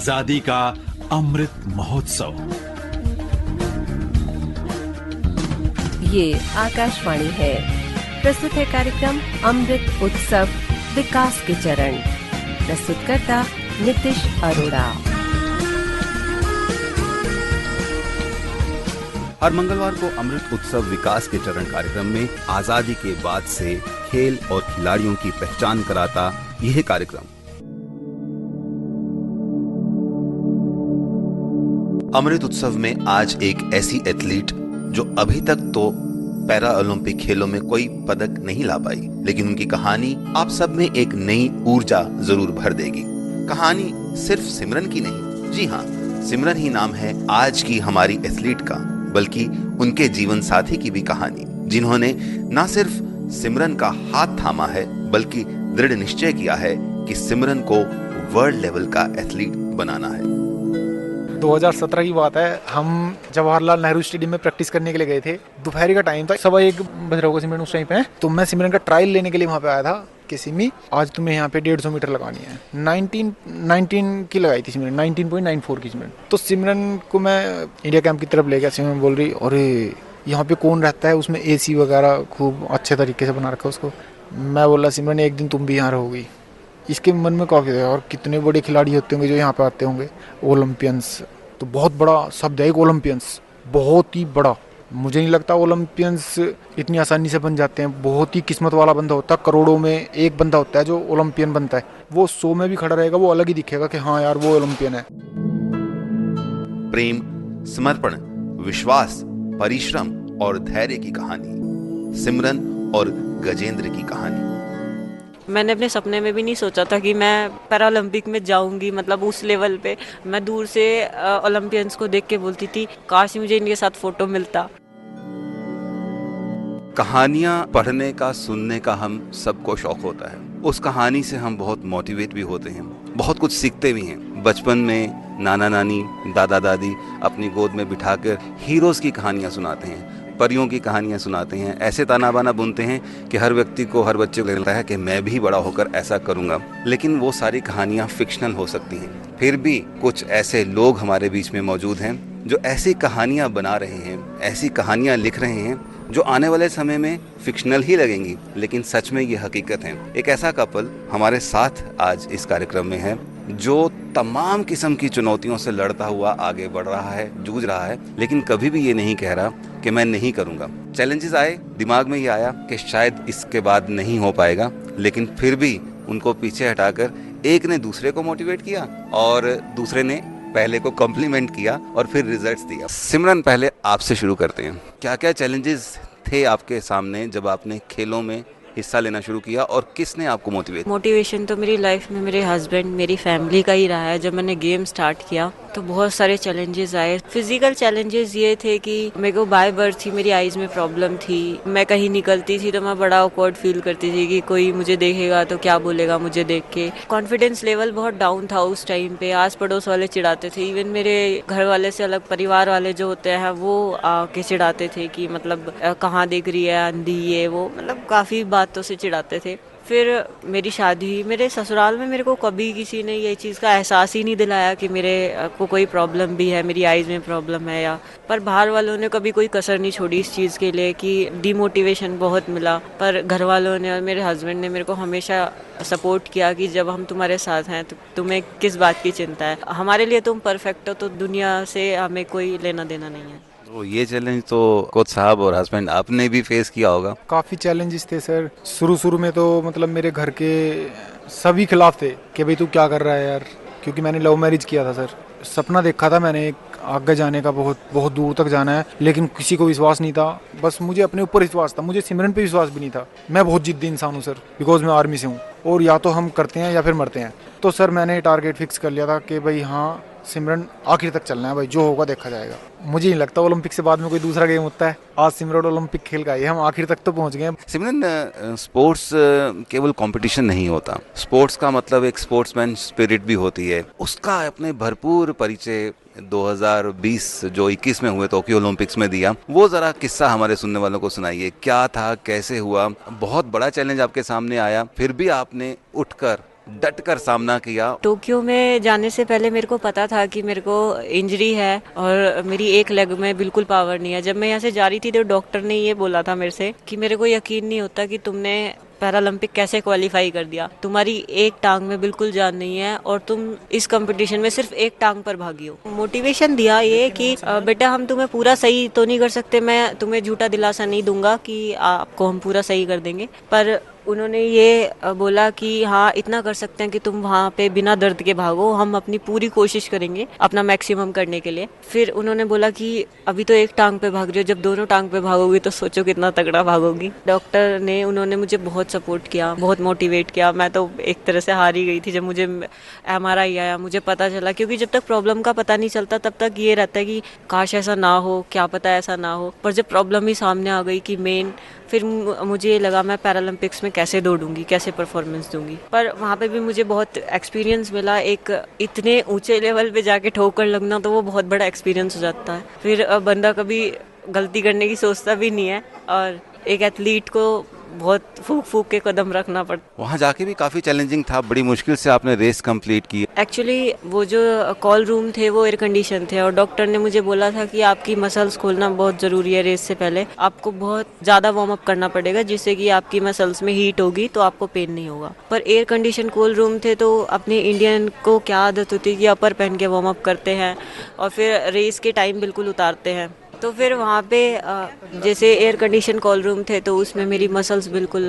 आजादी का अमृत महोत्सव। ये आकाशवाणी है। प्रस्तुत है कार्यक्रम अमृत उत्सव विकास के चरण। प्रस्तुतकर्ता नितिश अरोड़ा। हर मंगलवार को अमृत उत्सव विकास के चरण कार्यक्रम में आजादी के बाद से खेल और खिलाड़ियों की पहचान कराता यह कार्यक्रम। अमृत उत्सव में आज एक ऐसी एथलीट जो अभी तक तो पैरा ओलंपिक खेलों में कोई पदक नहीं ला पाई, लेकिन उनकी कहानी आप सब में एक नई ऊर्जा जरूर भर देगी। कहानी सिर्फ सिमरन की नहीं, जी हाँ, सिमरन ही नाम है आज की हमारी एथलीट का, बल्कि उनके जीवन साथी की भी कहानी, जिन्होंने न सिर्फ सिमरन का हाथ थामा है, बल्कि दृढ़ निश्चय किया है कि सिमरन को वर्ल्ड लेवल का एथलीट बनाना है। 2017 की बात है, हम जवाहरलाल नेहरू स्टेडियम में प्रैक्टिस करने के लिए गए थे। दोपहर का टाइम था, 1:15 बज रहा होगा सिमरन उस टाइम पे। तो मैं सिमरन का ट्रायल लेने के लिए वहाँ पे आया था कि सिमी आज तुम्हें यहाँ पे 150 मीटर लगानी है। 19 की लगाई थी सिमरन, 19.94 की सिमरन। तो सिमरन को मैं इंडिया कैंप की तरफ ले गया। सिमरन बोल रही, अरे यहाँ पे कौन रहता है, उसमें AC वगैरह खूब अच्छे तरीके से बना रखा है उसको। मैं बोला सिमरन एक दिन तुम भी यहाँ रहोगी। इसके मन में काफ़ी था, और कितने बड़े खिलाड़ी होते होंगे जो यहाँ पे आते होंगे, ओलंपियंस। तो बहुत बड़ा शब्द है एक ओलंपियंस, बहुत ही बड़ा। मुझे नहीं लगता ओलंपियंस इतनी आसानी से बन जाते हैं। बहुत ही किस्मत वाला बंदा होता है, करोड़ों में एक बंदा होता है जो ओलंपियन बनता है। वो 100 में भी खड़ा रहेगा, वो अलग ही दिखेगा कि हाँ यार वो ओलंपियन है। प्रेम, समर्पण, विश्वास, परिश्रम और धैर्य की कहानी, सिमरन और गजेंद्र की कहानी। मैंने अपने सपने में भी नहीं सोचा था कि मैं पैरालंपिक में जाऊंगी, मतलब उस लेवल पे। मैं दूर से ओलंपियंस को देख के बोलती थी काश मुझे इनके साथ फोटो मिलता। कहानियां पढ़ने का, सुनने का हम सबको शौक होता है। उस कहानी से हम बहुत मोटिवेट भी होते हैं, बहुत कुछ सीखते भी हैं। बचपन में नाना नानी, दादा दादी अपनी गोद में बिठाकर हीरोज की कहानियां सुनाते हैं, परियों की कहानियां सुनाते हैं, ऐसे ताना बाना बुनते हैं कि हर व्यक्ति को, हर बच्चे को लगता है कि मैं भी बड़ा होकर ऐसा करूंगा। लेकिन वो सारी कहानियां फिक्शनल हो सकती हैं। फिर भी कुछ ऐसे लोग हमारे बीच में मौजूद हैं जो ऐसी कहानियां बना रहे हैं, ऐसी कहानियां लिख रहे हैं जो आने वाले समय में फिक्शनल ही लगेंगी, लेकिन सच में ये हकीकत है। एक ऐसा कपल हमारे साथ आज इस कार्यक्रम में है जो तमाम किस्म की चुनौतियों से लड़ता हुआ आगे बढ़ रहा है, जूझ रहा है, लेकिन कभी भी ये नहीं कह रहा कि मैं नहीं करूंगा। चैलेंजेस आए, दिमाग में ये आया कि शायद इसके बाद नहीं हो पाएगा, लेकिन फिर भी उनको पीछे हटाकर एक ने दूसरे को मोटिवेट किया और दूसरे ने पहले को कॉम्प्लीमेंट किया और फिर रिजल्ट्स दिया। सिमरन, पहले आपसे शुरू करते हैं। क्या क्या चैलेंजेस थे आपके सामने जब आपने खेलों में हिस्सा लेना शुरू किया, और किसने आपको मोटिवेशन तो मेरी लाइफ में मेरे हस्बैंड, मेरी फैमिली का ही रहा है। जब मैंने गेम स्टार्ट किया तो बहुत सारे चैलेंजेस आए। फिजिकल चैलेंजेस ये थे कि मेरे को बाय बर्थ ही मेरी आईज में प्रॉब्लम थी। मैं कहीं निकलती थी तो मैं बड़ा ऑकवर्ड फील करती थी कि कोई मुझे देखेगा तो क्या बोलेगा मुझे देख के। कॉन्फिडेंस लेवल बहुत डाउन था उस टाइम पे। आस पड़ोस वाले चिढ़ाते थे, इवन मेरे घर वाले से अलग परिवार वाले जो होते हैं वो आके चिढ़ाते थे कि मतलब कहाँ देख रही है, अंधी, ये वो, मतलब काफ़ी बातों से चिढ़ाते थे। फिर मेरी शादी हुई। मेरे ससुराल में मेरे को कभी किसी ने ये चीज़ का एहसास ही नहीं दिलाया कि मेरे को कोई प्रॉब्लम भी है, मेरी आइज़ में प्रॉब्लम है या। पर बाहर वालों ने कभी कोई कसर नहीं छोड़ी इस चीज़ के लिए कि डिमोटिवेशन बहुत मिला। पर घर वालों ने और मेरे हस्बैंड ने मेरे को हमेशा सपोर्ट किया कि जब हम तुम्हारे साथ हैं तो तुम्हें किस बात की चिंता है, हमारे लिए तुम परफेक्ट हो, तो दुनिया से हमें कोई लेना देना नहीं है। तो ये चैलेंज तो कोच साहब और हस्बैंड आपने भी फेस किया होगा। काफ़ी चैलेंजेस थे सर। शुरू में तो मतलब मेरे घर के सभी खिलाफ थे कि भाई तू क्या कर रहा है यार, क्योंकि मैंने लव मैरिज किया था सर। सपना देखा था मैंने एक आगे जाने का, बहुत बहुत दूर तक जाना है, लेकिन किसी को विश्वास नहीं था। बस मुझे अपने ऊपर विश्वास था, मुझे सिमरन पे विश्वास भी नहीं था। मैं बहुत जिद्दी इंसान हूँ सर, बिकॉज मैं आर्मी से हूँ, और या तो हम करते हैं या फिर मरते हैं। तो सर मैंने टारगेट फिक्स कर लिया था कि भाई हाँ सिमरन आखिर तक चलना है भाई, जो होगा देखा जाएगा। मुझे नहीं लगता ओलंपिक से बाद में कोई दूसरा गेम होता है। आज सिमरन ओलंपिक खेल का है, हम आखिर तक तो पहुंच गए। सिमरन, स्पोर्ट्स केवल कंपटीशन नहीं होता, स्पोर्ट्स का मतलब एक स्पोर्ट्समैन स्पिरिट भी होती है। उसका अपने भरपूर परिचय 2020 जो 21 में हुए टोक्यो ओलंपिक्स में दिया। वो जरा किस्सा हमारे सुनने वालों को सुनाइए, क्या था, कैसे हुआ? बहुत बड़ा चैलेंज आपके सामने आया, फिर भी आपने उठकर डट कर सामना किया। टोक्यो में जाने से पहले मेरे को पता था कि मेरे को इंजरी है और मेरी एक लेग में बिल्कुल पावर नहीं है। जब मैं यहाँ से जा रही थी तो डॉक्टर ने ये बोला था मेरे से कि मेरे को यकीन नहीं होता कि तुमने पैरालंपिक कैसे क्वालिफाई कर दिया, तुम्हारी एक टांग में बिल्कुल जान नहीं है और तुम इस कंपटीशन में सिर्फ एक टांग पर भागी हो। मोटिवेशन दिया ये कि बेटा हम तुम्हें पूरा सही तो नहीं कर सकते, मैं तुम्हें झूठा दिलासा नहीं दूंगा कि आपको हम पूरा सही कर देंगे, पर उन्होंने ये बोला कि हाँ इतना कर सकते हैं कि तुम वहाँ पे बिना दर्द के भागो, हम अपनी पूरी कोशिश करेंगे अपना मैक्सिमम करने के लिए। फिर उन्होंने बोला कि अभी तो एक टांग पे भाग रही हो, जब दोनों टांग पे भागोगी तो सोचो कितना तगड़ा भागोगी। डॉक्टर ने उन्होंने मुझे बहुत सपोर्ट किया, बहुत मोटिवेट किया। मैं तो एक तरह से हार ही गई थी जब मुझे MRI आया, मुझे पता चला, क्योंकि जब तक प्रॉब्लम का पता नहीं चलता तब तक ये रहता है कि काश ऐसा ना हो, क्या पता ऐसा ना हो। पर जब प्रॉब्लम ही सामने आ गई कि मेन, फिर मुझे लगा मैं पैरालंपिक्स में कैसे दौड़ूंगी, कैसे परफॉर्मेंस दूंगी। पर वहाँ पे भी मुझे बहुत एक्सपीरियंस मिला। एक इतने ऊंचे लेवल पे जाके ठोकर लगना तो वो बहुत बड़ा एक्सपीरियंस हो जाता है। फिर बंदा कभी गलती करने की सोचता भी नहीं है और एक एथलीट को बहुत फूक फूक के कदम रखना पड़ता। वहाँ जाके भी काफी चैलेंजिंग था, बड़ी मुश्किल से आपने रेस कंप्लीट की। एक्चुअली वो जो कॉल रूम थे वो एयर कंडीशन थे और डॉक्टर ने मुझे बोला था कि आपकी मसल्स खोलना बहुत ज़रूरी है, रेस से पहले आपको बहुत ज़्यादा वार्म अप करना पड़ेगा जिससे कि आपकी मसल्स में हीट होगी तो आपको पेन नहीं होगा। पर एयर कंडीशन कॉल रूम थे तो अपने इंडियन को क्या आदत होती है कि अपर पहन के वार्म अप करते हैं और फिर रेस के टाइम बिल्कुल उतारते हैं। तो फिर वहाँ पे जैसे एयर कंडीशन कॉल रूम थे तो उसमें मेरी मसल्स बिल्कुल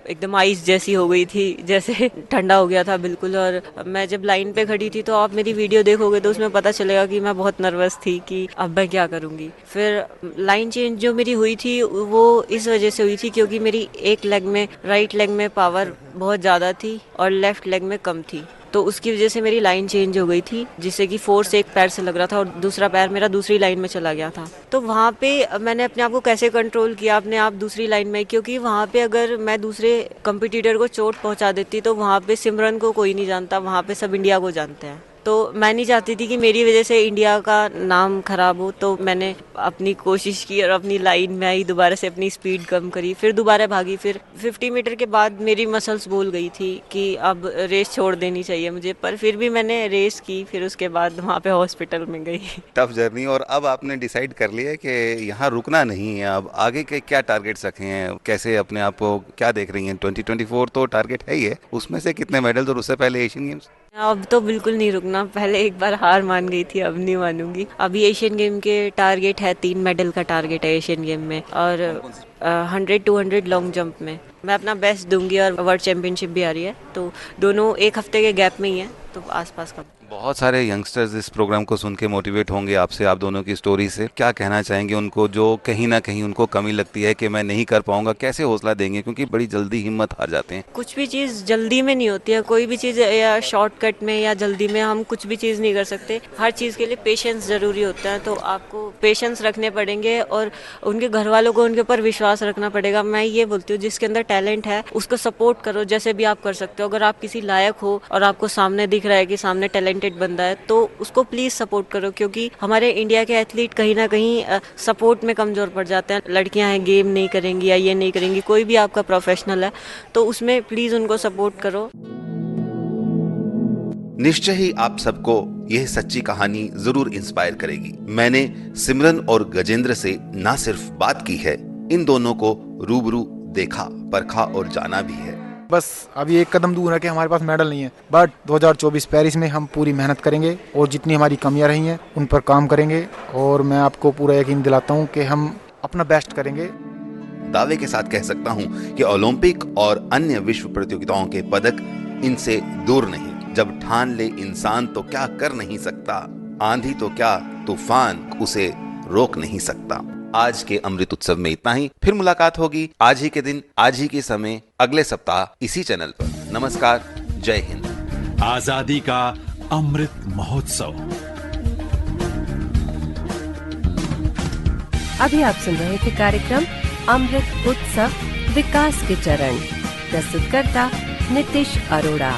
एकदम आइस जैसी हो गई थी, जैसे ठंडा हो गया था बिल्कुल। और मैं जब लाइन पे खड़ी थी तो आप मेरी वीडियो देखोगे तो उसमें पता चलेगा कि मैं बहुत नर्वस थी कि अब मैं क्या करूँगी। फिर लाइन चेंज जो मेरी हुई थी वो इस वजह से हुई थी क्योंकि मेरी एक लेग में, राइट लेग में पावर बहुत ज़्यादा थी और लेफ्ट लेग में कम थी, तो उसकी वजह से मेरी लाइन चेंज हो गई थी जिससे कि फोर्स एक पैर से लग रहा था और दूसरा पैर मेरा दूसरी लाइन में चला गया था। तो वहाँ पे मैंने अपने आप को कैसे कंट्रोल किया, अपने आप दूसरी लाइन में, क्योंकि वहाँ पे अगर मैं दूसरे कंपटीटर को चोट पहुँचा देती तो वहाँ पे सिमरन को कोई नहीं जानता, वहाँ पे सब इंडिया को जानते हैं। तो मैं नहीं चाहती थी कि मेरी वजह से इंडिया का नाम खराब हो, तो मैंने अपनी कोशिश की और अपनी लाइन में आई, दोबारा से अपनी स्पीड कम करी, फिर दोबारा भागी। फिर 50 मीटर के बाद मेरी मसल्स बोल गई थी कि अब रेस छोड़ देनी चाहिए मुझे, पर फिर भी मैंने रेस की। फिर उसके बाद वहाँ पे हॉस्पिटल में गई। टफ जर्नी, और अब आपने डिसाइड कर लिया कि यहाँ रुकना नहीं है। अब आगे के क्या टारगेट्स रखे हैं, कैसे अपने आप को क्या देख रही हैं? 2024 तो टारगेट है ही है, उसमें से कितने मेडल्स, और उससे पहले एशियन गेम्स? अब तो बिल्कुल नहीं रुकना, पहले एक बार हार मान गई थी, अब नहीं मानूंगी। अभी एशियन गेम के टारगेट है, 3 मेडल का टारगेट है एशियन गेम में, और 100-200 लॉन्ग जंप में मैं अपना बेस्ट दूंगी। और वर्ल्ड चैंपियनशिप भी आ रही है तो दोनों एक हफ्ते के गैप में ही है, तो आसपास का। बहुत सारे यंगस्टर्स इस प्रोग्राम को सुन के मोटिवेट होंगे आपसे, आप दोनों की स्टोरी से। क्या कहना चाहेंगे उनको जो कहीं ना कहीं उनको कमी लगती है कि मैं नहीं कर पाऊंगा? कैसे हौसला देंगे, क्योंकि बड़ी जल्दी हिम्मत हार जाते हैं? कुछ भी चीज़ जल्दी में नहीं होती है, कोई भी चीज़ या शॉर्टकट में या जल्दी में हम कुछ भी चीज़ नहीं कर सकते। हर चीज़ के लिए पेशेंस ज़रूरी होता है, तो आपको पेशेंस रखने पड़ेंगे और उनके घर वालों को उनके ऊपर विश्वास रखना पड़ेगा। मैं ये बोलती हूँ जिसके अंदर टैलेंट है उसको सपोर्ट करो, जैसे भी आप कर सकते हो। अगर आप किसी लायक हो और आपको सामने दिख रहा है कि सामने टैलेंटेड बंदा है तो उसको प्लीज सपोर्ट करो, क्योंकि हमारे इंडिया के एथलीट कहीं ना कहीं सपोर्ट में कमजोर पड़ जाते हैं। लड़कियां हैं, गेम नहीं करेंगी या ये नहीं करेंगी, कोई भी आपका प्रोफेशनल है तो उसमें प्लीज उनको सपोर्ट करो। निश्चय ही आप सबको यह सच्ची कहानी जरूर इंस्पायर करेगी। मैंने सिमरन और गजेंद्र से ना सिर्फ बात की है, इन दोनों को रूबरू देखा, परखा और जाना भी है। बस अभी एक कदम दूर है कि हमारे पास मेडल नहीं है, बट 2024 पेरिस में हम पूरी मेहनत करेंगे और जितनी हमारी कमियां रही हैं उन पर काम करेंगे, और मैं आपको पूरा यकीन दिलाता हूं कि हम अपना बेस्ट करेंगे। दावे के साथ कह सकता हूं कि ओलंपिक और अन्य विश्व प्रतियोगिताओं के पदक इनसे दूर नहीं। जब ठान ले इंसान तो क्या कर नहीं सकता, आंधी तो क्या तूफान उसे रोक नहीं सकता। आज के अमृत उत्सव में इतना ही, फिर मुलाकात होगी आज ही के दिन, आज ही के समय, अगले सप्ताह इसी चैनल पर। नमस्कार, जय हिंद। आजादी का अमृत महोत्सव। अभी आप सुन रहे थे कार्यक्रम अमृत उत्सव विकास के चरण। प्रस्तुतकर्ता नितिश अरोड़ा।